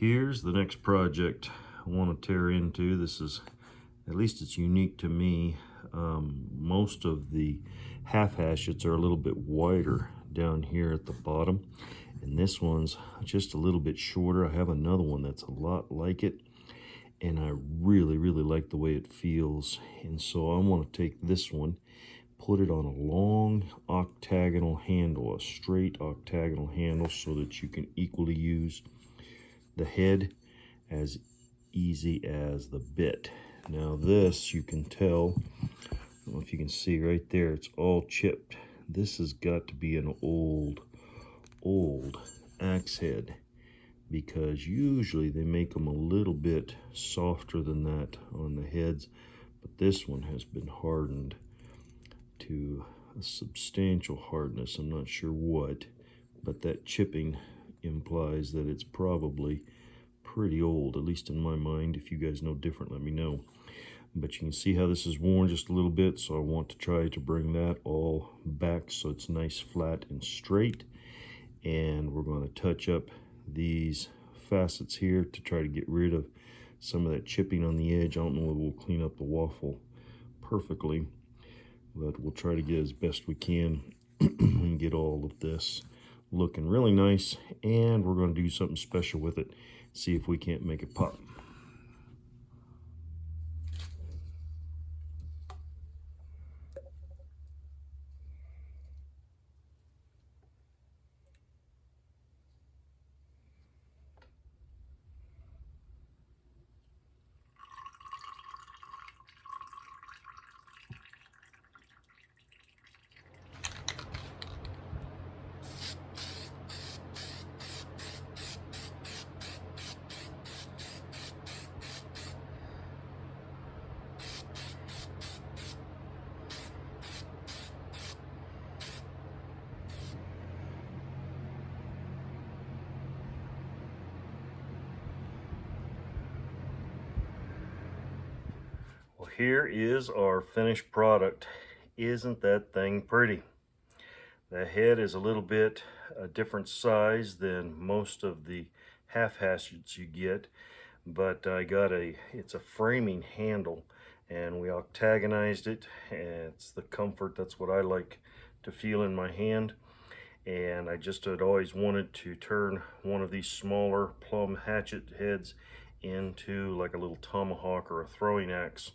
Here's the next project I want to tear into. This is, at least it's unique to me. Most of the half hatchets are a little bit wider down here at the bottom, and this one's just a little bit shorter. I have another one that's a lot like it, and I really like the way it feels. And so I want to take this one, put it on a long octagonal handle, a straight octagonal handle, so that you can equally use the head as easy as the bit. Now this, you can tell, I don't know if you can see right there, it's all chipped. This has got to be an old axe head, because usually they make them a little bit softer than that on the heads, but this one has been hardened to a substantial hardness. I'm not sure what, but that chipping implies that it's probably pretty old, at least in my mind. If you guys know different, let me know. But you can see how this is worn just a little bit, so I want to try to bring that all back so it's nice, flat, and straight. And we're going to touch up these facets here to try to get rid of some of that chipping on the edge. I don't know if we'll clean up the waffle perfectly, but we'll try to get as best we can and get all of this looking really nice. And we're going to do something special with it, see if we can't make it pop. Well, here is our finished product. Isn't that thing pretty? The head is a little bit a different size than most of the half hatchets you get, but I got it's a framing handle, and we octagonized it, and it's the comfort. That's what I like to feel in my hand. And I just had always wanted to turn one of these smaller plumb hatchet heads into like a little tomahawk or a throwing axe.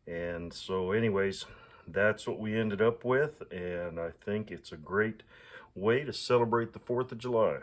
And so anyways, that's what we ended up with, and I think it's a great way to celebrate the 4th of July.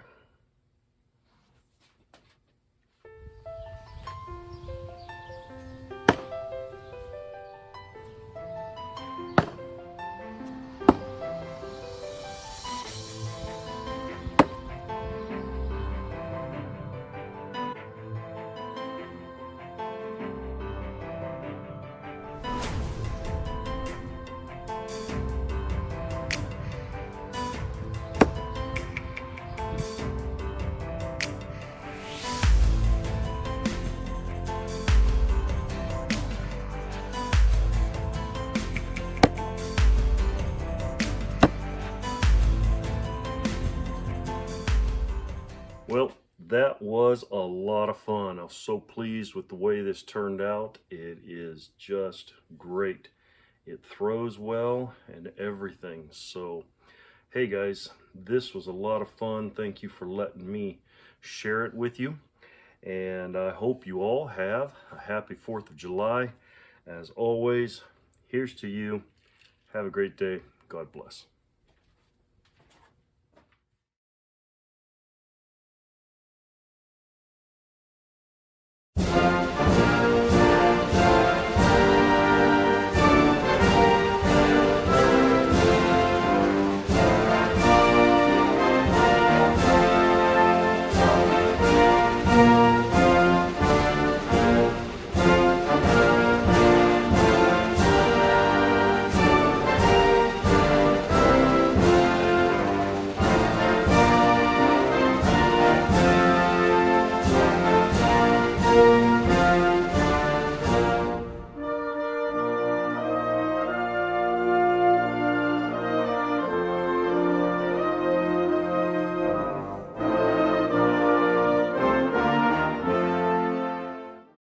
Well, that was a lot of fun. I was so pleased with the way this turned out. It is just great. It throws well and everything. So, hey guys, this was a lot of fun. Thank you for letting me share it with you. And I hope you all have a happy 4th of July. As always, here's to you. Have a great day. God bless.